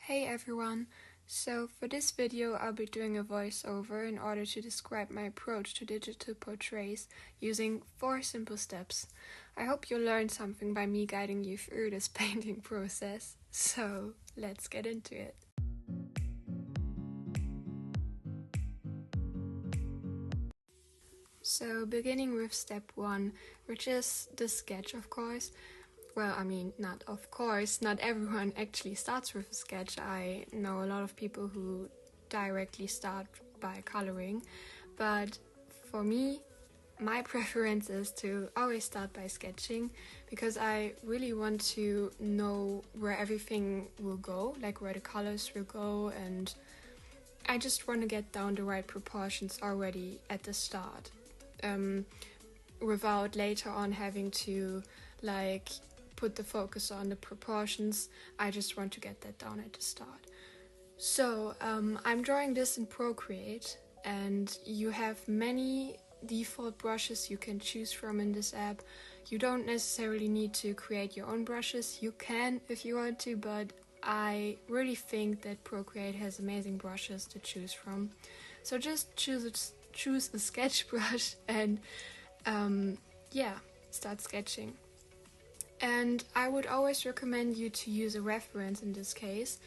Hey everyone! So for this video I'll be doing a voiceover in order to describe my approach to digital portraits using 4 simple steps. I hope you'll learn something by me guiding you through this painting process. So let's get into it. So beginning with step 1, which is the sketch, of course. Well, I mean, not of course, not everyone actually starts with a sketch. I know a lot of people who directly start by coloring, but for me, my preference is to always start by sketching because I really want to know where everything will go, like where the colors will go, and I just want to get down the right proportions already at the start, without later on having to put the focus on the proportions. I just want to get that down at the start. So I'm drawing this in Procreate, and you have many default brushes you can choose from in this app. You don't necessarily need to create your own brushes. You can if you want to, but I really think that Procreate has amazing brushes to choose from. So just choose a sketch brush and start sketching. And I would always recommend you to use a reference in this case.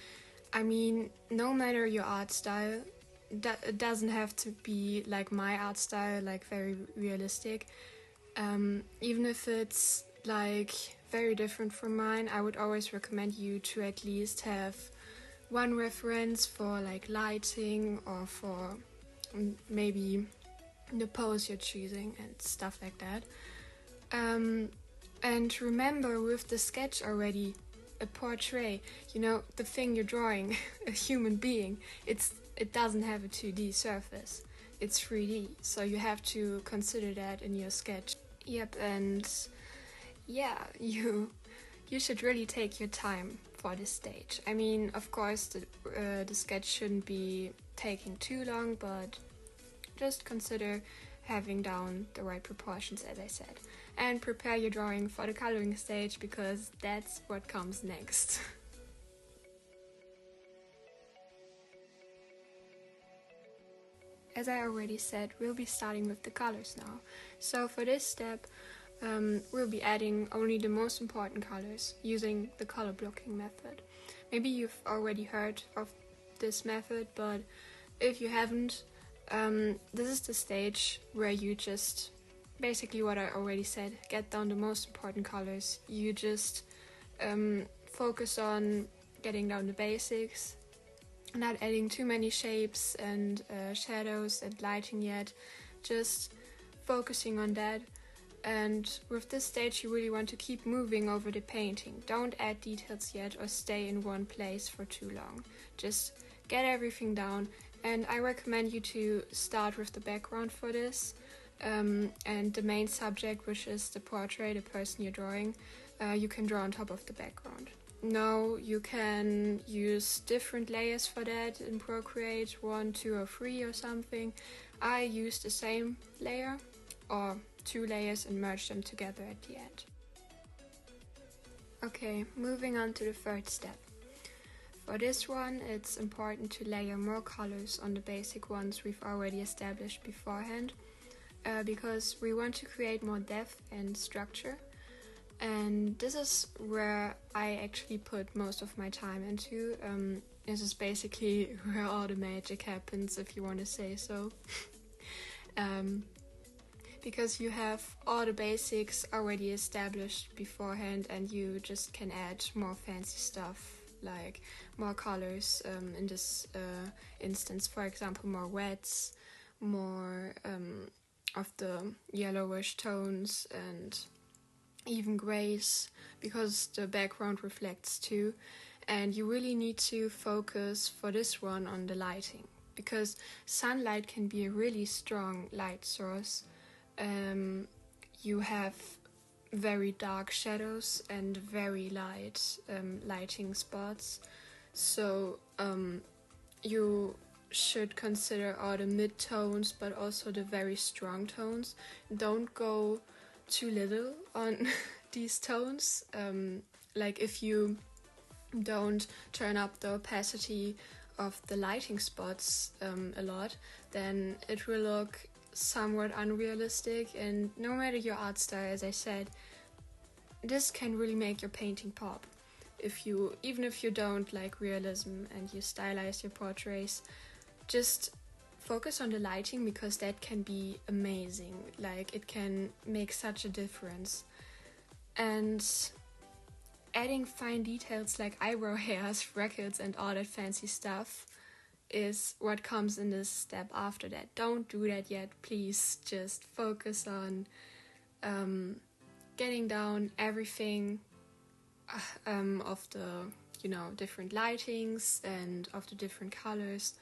I mean, no matter your art style, it doesn't have to be like my art style, like very realistic. Even if it's like very different from mine, I would always recommend you to at least have one reference for like lighting or for maybe the pose you're choosing and stuff like that. And remember, with the sketch already, a portrait, the thing you're drawing, a human being, it doesn't have a 2D surface, it's 3D, so you have to consider that in your sketch. Yep, and yeah, you should really take your time for this stage. I mean, of course, the sketch shouldn't be taking too long, but just consider having down the right proportions, as I said. And prepare your drawing for the coloring stage, because that's what comes next. As I already said, we'll be starting with the colors now. So for this step, we'll be adding only the most important colors using the color blocking method. Maybe you've already heard of this method, but if you haven't, this is the stage where you just, basically what I already said, get down the most important colors. You just focus on getting down the basics, not adding too many shapes and shadows and lighting yet, just focusing on that. And with this stage you really want to keep moving over the painting. Don't add details yet or stay in one place for too long. Just get everything down, and I recommend you to start with the background for this. And the main subject, which is the portrait, the person you're drawing, you can draw on top of the background. Now you can use different layers for that in Procreate, 1, 2 or 3 or something. I use the same layer or 2 layers and merge them together at the end. Okay, moving on to the third step. For this one, it's important to layer more colors on the basic ones we've already established beforehand, because we want to create more depth and structure. And this is where I actually put most of my time into. This is basically where all the magic happens, if you want to say so. Because you have all the basics already established beforehand, and you just can add more fancy stuff, like more colors, in this instance, for example, more reds, more of the yellowish tones, and even grays, because the background reflects too. And you really need to focus for this one on the lighting, because sunlight can be a really strong light source. You have very dark shadows and very light lighting spots, so you should consider all the mid-tones but also the very strong tones. Don't go too little on these tones. Like if you don't turn up the opacity of the lighting spots a lot, then it will look somewhat unrealistic. And no matter your art style, as I said, this can really make your painting pop. Even if you don't like realism and you stylize your portraits, just focus on the lighting, because that can be amazing. Like, it can make such a difference. And adding fine details like eyebrow hairs, freckles, and all that fancy stuff is what comes in this step after that. Don't do that yet, please. Just focus on getting down everything of the, different lightings and of the different colors,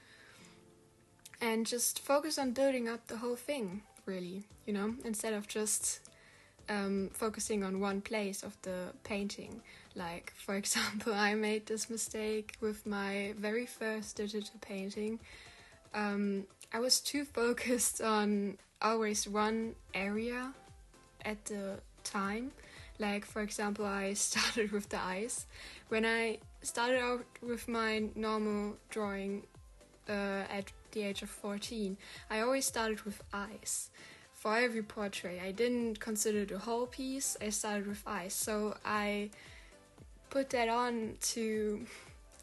and just focus on building up the whole thing, really, instead of just focusing on one place of the painting. Like, for example, I made this mistake with my very first digital painting. I was too focused on always one area at the time. Like, for example, I started with the eyes. When I started out with my normal drawing at the age of 14, I always started with eyes. For every portrait, I didn't consider the whole piece, I started with eyes. So I put that on to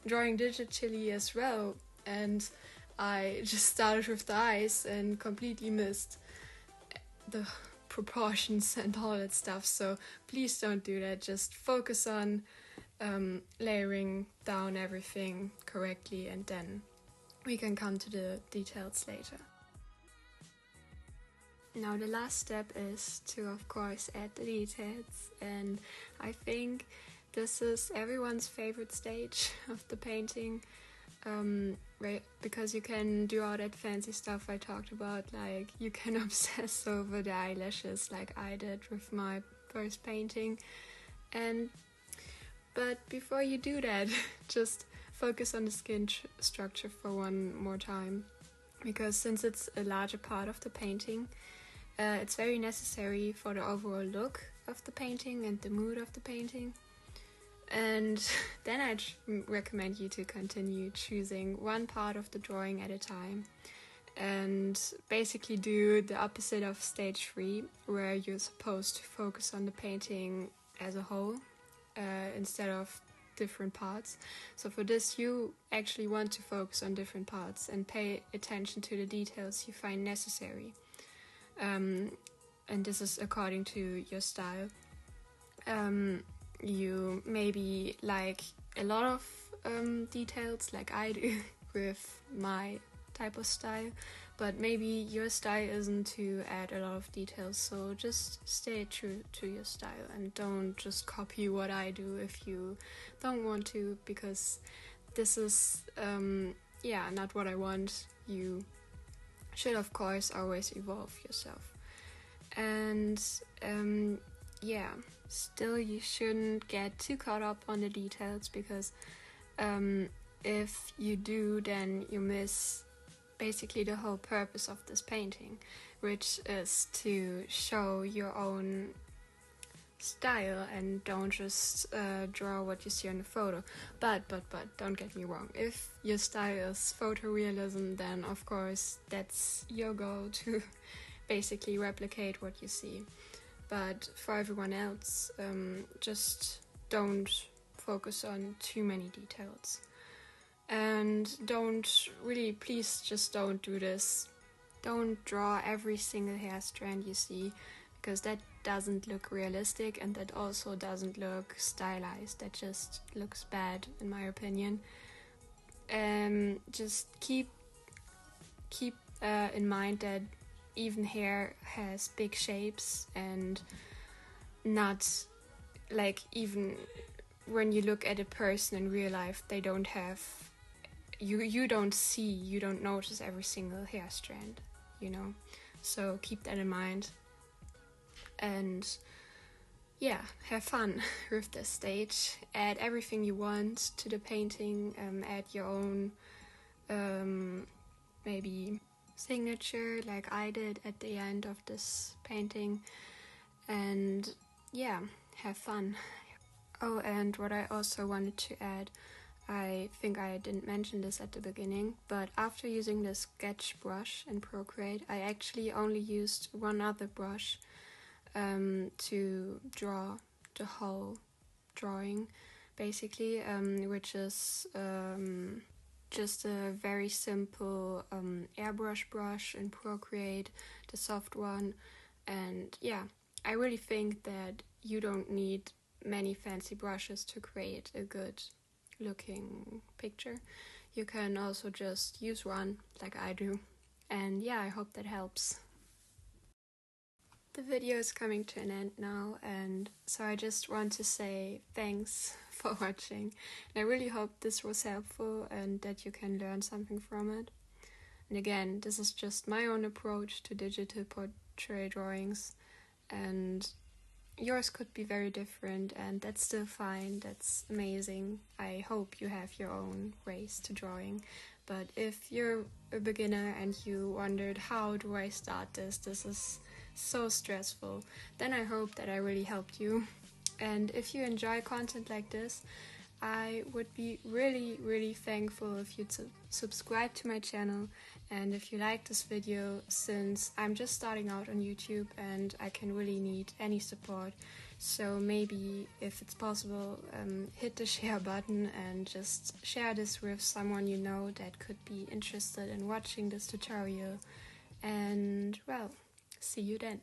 drawing digitally as well, and I just started with the eyes and completely missed the proportions and all that stuff. So please don't do that. Just focus on layering down everything correctly, and then we can come to the details later. Now the last step is to, of course, add the details, and I think this is everyone's favorite stage of the painting, right? Because you can do all that fancy stuff I talked about, like you can obsess over the eyelashes like I did with my first painting. But before you do that, just focus on the skin structure for one more time, because since it's a larger part of the painting, it's very necessary for the overall look of the painting and the mood of the painting. And then I'd recommend you to continue choosing one part of the drawing at a time, and basically do the opposite of stage 3, where you're supposed to focus on the painting as a whole instead of different parts. So for this, you actually want to focus on different parts and pay attention to the details you find necessary. And this is according to your style. You maybe like a lot of details like I do with my type of style, but maybe your style isn't to add a lot of details, so just stay true to your style and don't just copy what I do if you don't want to, because this is not what I want. You should, of course, always evolve yourself. And still you shouldn't get too caught up on the details, because if you do, then you miss basically the whole purpose of this painting, which is to show your own style and don't just draw what you see on the photo. But don't get me wrong, if your style is photorealism, then of course that's your goal to basically replicate what you see. But for everyone else, just don't focus on too many details. And please just don't do this. Don't draw every single hair strand you see, because that doesn't look realistic and that also doesn't look stylized. That just looks bad, in my opinion. Just keep in mind that even hair has big shapes, and not like, even when you look at a person in real life, they don't have, you don't notice every single hair strand, so keep that in mind. And have fun with this stage. Add everything you want to the painting, add your own maybe signature like I did at the end of this painting, and have fun. Oh, and what I also wanted to add, I think I didn't mention this at the beginning, but after using the sketch brush in Procreate, I actually only used one other brush to draw the whole drawing, basically, which is just a very simple airbrush brush in Procreate, the soft one. And yeah, I really think that you don't need many fancy brushes to create a good looking picture. You can also just use one like I do. And yeah, I hope that helps. The video is coming to an end now, and so I just want to say thanks for watching. And I really hope this was helpful and that you can learn something from it. And again, this is just my own approach to digital portrait drawings, and yours could be very different, and that's still fine. That's amazing. I hope you have your own ways to drawing. But if you're a beginner and you wondered, how do I start this? This is so stressful. Then I hope that I really helped you. And if you enjoy content like this, I would be really thankful if you'd subscribe to my channel, and if you like this video, since I'm just starting out on YouTube and I can really need any support. So maybe if it's possible, hit the share button and just share this with someone you know that could be interested in watching this tutorial. And well, see you then.